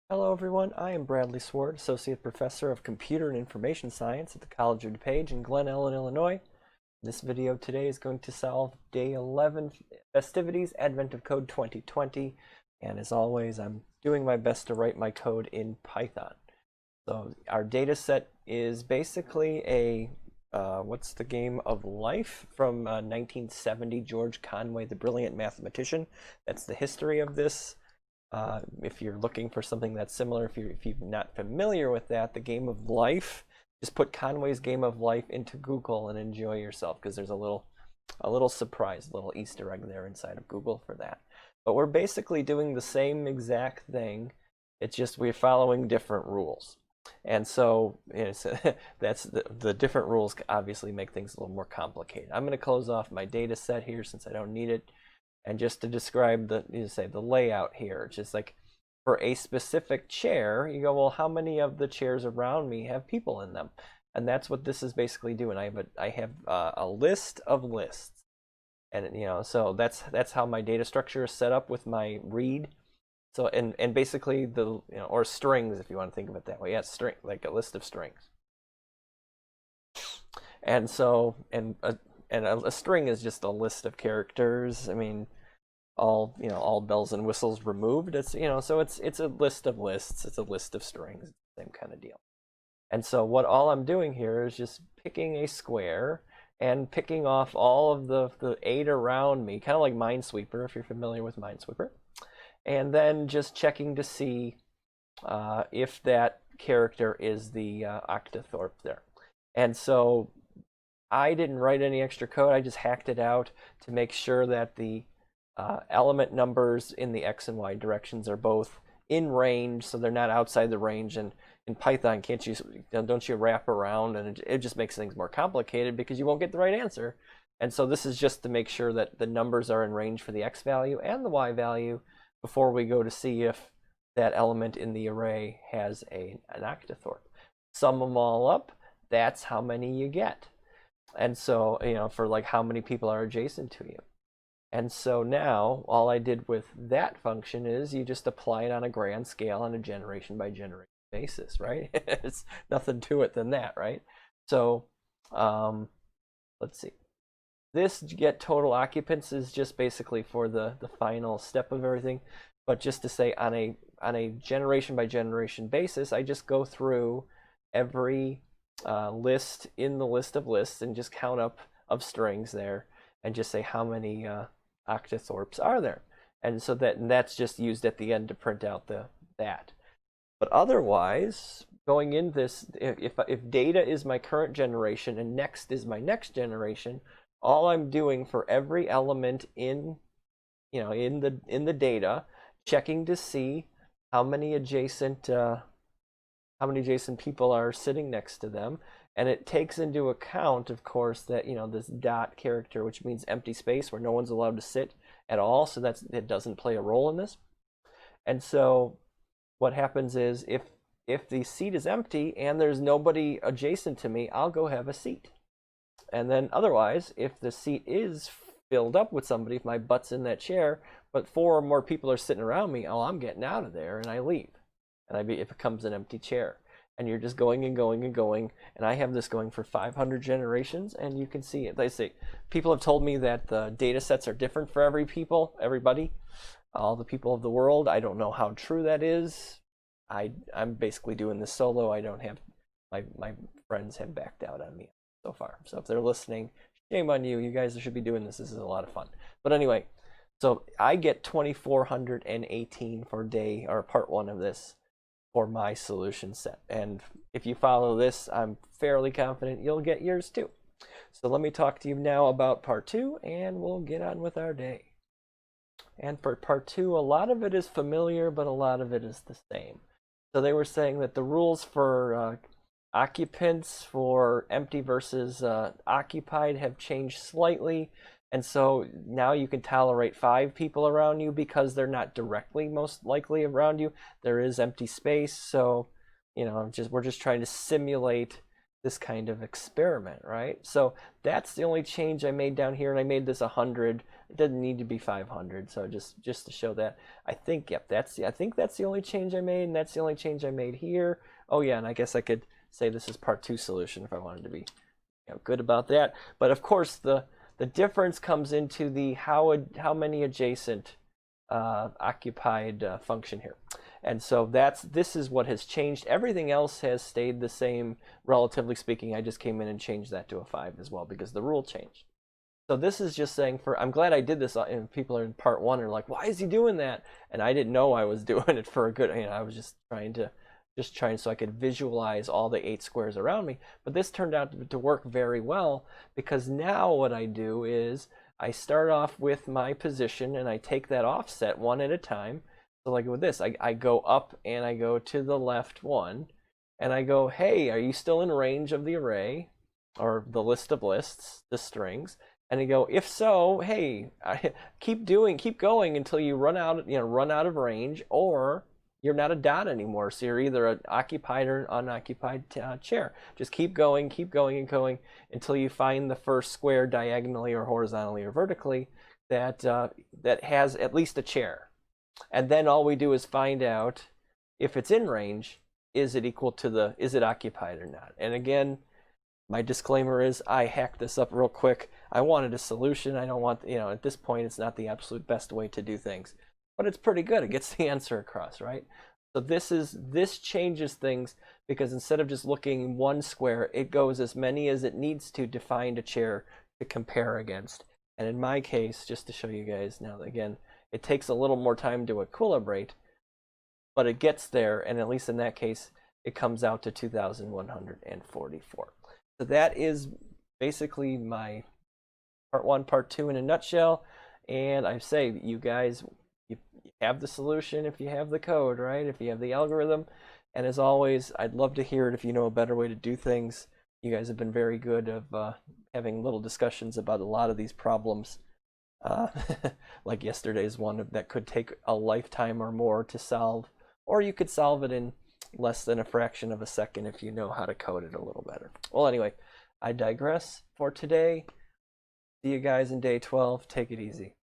Hello everyone, I am Bradley Sward, Associate Professor of Computer and Information Science at the College of DuPage in Glen Ellen, Illinois. This video today is going to solve Day 11 festivities, Advent of Code 2020, and as always, I'm doing my best to write my code in Python. So our data set is basically a what's the game of life from 1970, George Conway, the brilliant mathematician. That's the history of this. If you're looking for something that's similar, if you're not familiar with that, the game of life, just put Conway's game of life into Google and enjoy yourself, because there's a little surprise, a little Easter egg there inside of Google for that. But we're basically doing the same exact thing. It's just we're following different rules. And so that's the different rules obviously make things a little more complicated. I'm going to close off my data set here since I don't need it. And just to describe the layout here, just like for a specific chair, you go, well, how many of the chairs around me have people in them? And that's what this is basically doing. I have a list of lists, and so that's how my data structure is set up with my read. So and basically or strings, if you want to think of it that way. Yeah, string, like a list of strings. And so a string is just a list of characters. I mean, all bells and whistles removed. It's so it's a list of lists. It's a list of strings. Same kind of deal. And so what all I'm doing here is just picking a square and picking off all of the 8 around me, kind of like Minesweeper, if you're familiar with Minesweeper, and then just checking to see if that character is the octothorpe there. And so I didn't write any extra code. I just hacked it out to make sure that the element numbers in the X and Y directions are both in range, so they're not outside the range. And in Python, don't you wrap around, and it just makes things more complicated because you won't get the right answer. And so this is just to make sure that the numbers are in range for the X value and the Y value before we go to see if that element in the array has an octothorpe. Sum them all up, that's how many you get. And so, for like how many people are adjacent to you. And so now all I did with that function is you just apply it on a grand scale on a generation by generation basis, right? It's nothing to it than that, right? So let's see. This get total occupants is just basically for the final step of everything. But just to say on a generation by generation basis, I just go through every list in the list of lists and just count up of strings there and just say how many octothorpes are there. And so that's just used at the end to print out that. But otherwise, going in this, if data is my current generation and next is my next generation, all I'm doing for every element in the data, checking to see how many adjacent people are sitting next to them. And it takes into account, of course, that this dot character, which means empty space where no one's allowed to sit at all. So it doesn't play a role in this. And so what happens is if the seat is empty and there's nobody adjacent to me, I'll go have a seat. And then otherwise, if the seat is filled up with somebody, if my butt's in that chair, but 4 or more people are sitting around me, oh, I'm getting out of there, and I leave. And it becomes an empty chair. And you're just going and going and going. And I have this going for 500 generations, and you can see it. They say people have told me that the data sets are different for everybody, all the people of the world. I don't know how true that is. I'm basically doing this solo. I don't have my friends have backed out on me so far. So if they're listening, shame on you. You guys should be doing this. This is a lot of fun. But anyway, so I get 2,418 for day or part 1 of this for my solution set. And if you follow this, I'm fairly confident you'll get yours too. So let me talk to you now about part 2, and we'll get on with our day. And for part 2, a lot of it is familiar, but a lot of it is the same. So they were saying that the rules for occupants for empty versus occupied have changed slightly. And so now you can tolerate 5 people around you because they're not directly most likely around you. There is empty space. So, we're just trying to simulate this kind of experiment, right? So that's the only change I made down here. And I made this 100 It doesn't need to be 500. So just to show that, I think, yep, I think that's the only change I made, and that's the only change I made here. Oh yeah, and I guess I could say this is part 2 solution if I wanted to be good about that. But of course, the difference comes into the how many adjacent occupied function here. And so this is what has changed. Everything else has stayed the same, relatively speaking. I just came in and changed that to a 5 as well because the rule changed. So this is just saying I'm glad I did this, and people are in part 1 are like, why is he doing that? And I didn't know I was doing it for a good, I was just trying so I could visualize all the 8 squares around me. But this turned out to work very well, because now what I do is I start off with my position and I take that offset one at a time. So like with this, I go up and I go to the left 1, and I go, hey, are you still in range of the array or the list of lists, the strings? And I go, if so, hey, keep going until you run out of range, or you're not a dot anymore. So you're either an occupied or unoccupied chair. Just keep going and going until you find the first square diagonally or horizontally or vertically that has at least a chair. And then all we do is find out if it's in range, is it occupied or not? And again, my disclaimer is I hacked this up real quick. I wanted a solution. I don't want, at this point, it's not the absolute best way to do things, but it's pretty good. It gets the answer across, right? So this changes things, because instead of just looking one square, it goes as many as it needs to find a chair to compare against. And in my case, just to show you guys now, again, it takes a little more time to equilibrate, but it gets there, and at least in that case, it comes out to 2,144. So that is basically my part 1, part 2 in a nutshell. And I say, you guys, you have the solution if you have the code, right? If you have the algorithm. And as always, I'd love to hear it if you know a better way to do things. You guys have been very good of having little discussions about a lot of these problems. Like yesterday's one that could take a lifetime or more to solve, or you could solve it in less than a fraction of a second if you know how to code it a little better. Well, anyway, I digress for today. See you guys in day 12. Take it easy.